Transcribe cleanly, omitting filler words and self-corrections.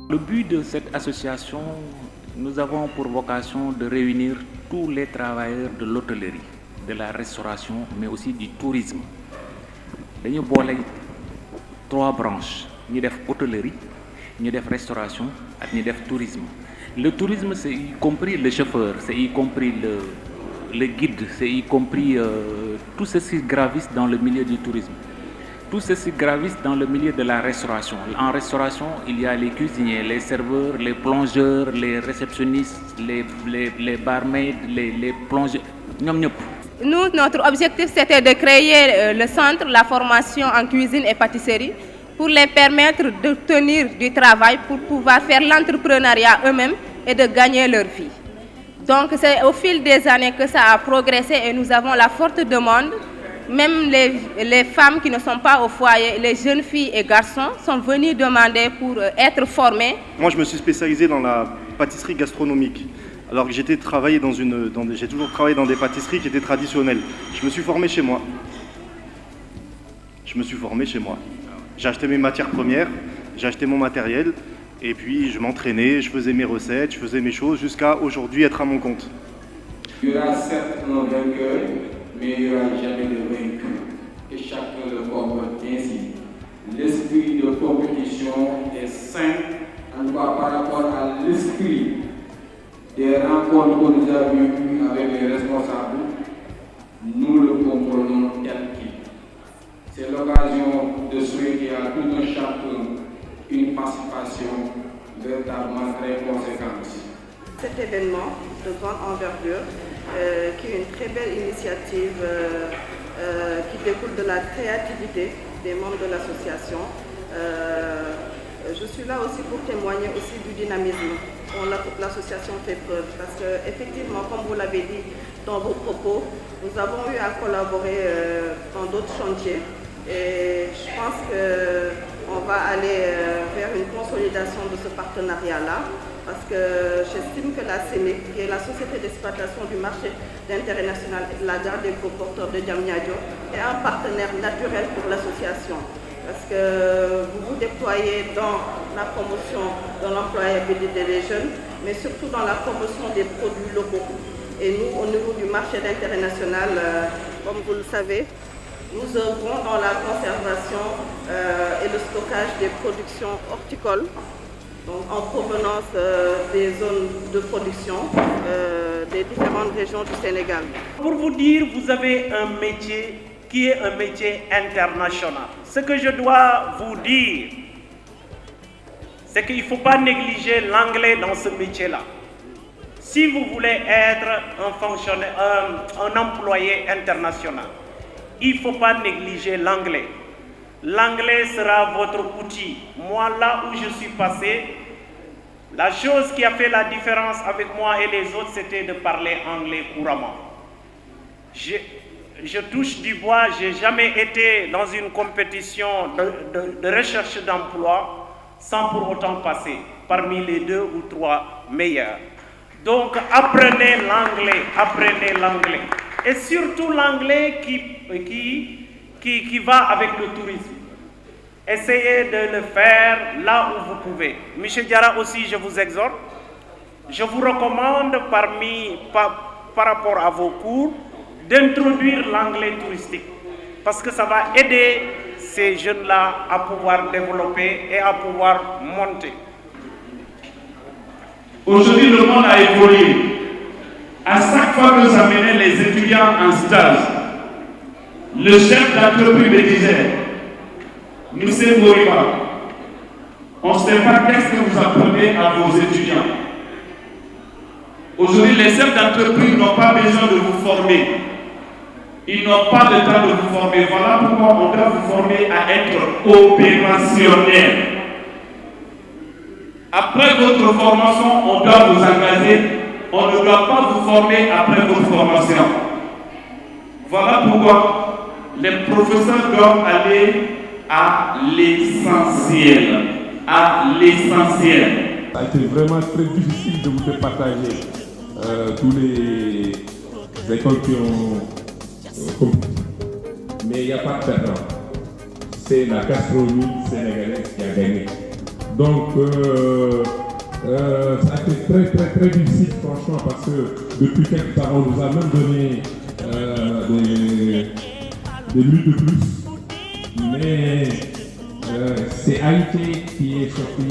Le but de cette association, nous avons pour vocation de réunir tous les travailleurs de l'hôtellerie, de la restauration, mais aussi du tourisme. Nous avons 3 branches. Nous avons hôtellerie, nous avons restauration et nous avons tourisme. Le tourisme, c'est y compris le chauffeur, c'est y compris le guide, c'est y compris tout ceci gravisse dans le milieu du tourisme. Tout ceci gravisse dans le milieu de la restauration. En restauration, il y a les cuisiniers, les serveurs, les plongeurs, les réceptionnistes, les barmaids, les plongeurs. Nous, notre objectif, c'était de créer le centre, la formation en cuisine et pâtisserie pour les permettre de tenir du travail pour pouvoir faire l'entrepreneuriat eux-mêmes et de gagner leur vie. Donc c'est au fil des années que ça a progressé et nous avons la forte demande. Même les femmes qui ne sont pas au foyer, les jeunes filles et garçons sont venus demander pour être formés. Moi, je me suis spécialisé dans la pâtisserie gastronomique. Alors que j'ai toujours travaillé dans des pâtisseries qui étaient traditionnelles. Je me suis formé chez moi. J'ai acheté mes matières premières, j'ai acheté mon matériel, et puis je m'entraînais, je faisais mes recettes, je faisais mes choses, jusqu'à aujourd'hui être à mon compte. Il y aura certes un vainqueur, mais il n'y aura jamais de vaincu. Et chacun le comprend ainsi. L'esprit de compétition est sain, en tout cas par rapport à l'esprit des rencontres que nous avons eues avec les responsables, nous le comprenons tel qu'il. C'est l'occasion de souhaiter à tout un chacun une participation véritablement très conséquente. Cet événement de grande envergure, qui est une très belle initiative qui découle de la créativité des membres de l'association. Je suis là aussi pour témoigner aussi du dynamisme dont l'association fait preuve. Parce qu'effectivement, comme vous l'avez dit dans vos propos, nous avons eu à collaborer dans d'autres chantiers. Et je pense qu'on va aller vers une consolidation de ce partenariat-là. Parce que j'estime que la CENIC, qui est la Société d'exploitation du marché d'intérêt national et de la gare des gros porteurs de Diamniadio, est un partenaire naturel pour l'association. Parce que vous vous déployez dans la promotion de l'employabilité des jeunes, mais surtout dans la promotion des produits locaux. Et nous, au niveau du marché d'intérêt national, comme vous le savez, nous œuvrons dans la conservation et le stockage des productions horticoles. Donc, en provenance des zones de production des différentes régions du Sénégal. Pour vous dire, vous avez un métier qui est un métier international. Ce que je dois vous dire, c'est qu'il ne faut pas négliger l'anglais dans ce métier-là. Si vous voulez être un employé international, il ne faut pas négliger l'anglais. L'anglais sera votre outil. Moi, là où je suis passé, la chose qui a fait la différence avec moi et les autres, c'était de parler anglais couramment. Je touche du bois, je n'ai jamais été dans une compétition de recherche d'emploi sans pour autant passer parmi les 2 ou 3 meilleurs. Donc, apprenez l'anglais. Et surtout l'anglais qui va avec le tourisme. Essayez de le faire là où vous pouvez. Michel Diarra aussi, je vous exhorte. Je vous recommande par rapport à vos cours d'introduire l'anglais touristique. Parce que ça va aider ces jeunes-là à pouvoir développer et à pouvoir monter. Aujourd'hui, le monde a évolué. À chaque fois que j'amenais les étudiants en stage, le chef d'entreprise me disait, Monsieur Moriba, on ne sait pas qu'est-ce que vous apprenez à vos étudiants. Aujourd'hui, les chefs d'entreprise n'ont pas besoin de vous former. Ils n'ont pas le temps de vous former. Voilà pourquoi on doit vous former à être opérationnel. Après votre formation, on doit vous engager. On ne doit pas vous former après votre formation. Voilà pourquoi les professeurs doivent aller à l'essentiel. Ça a été vraiment très difficile de vous faire partager tous les écoles qui ont compris. Mais il n'y a pas de perdant. c'est la gastronomie sénégalaise qui a gagné. Donc, ça a été très difficile, franchement, parce que depuis quelques temps, on nous a même donné des minutes de plus. Mais c'est Haïti qui est sorti.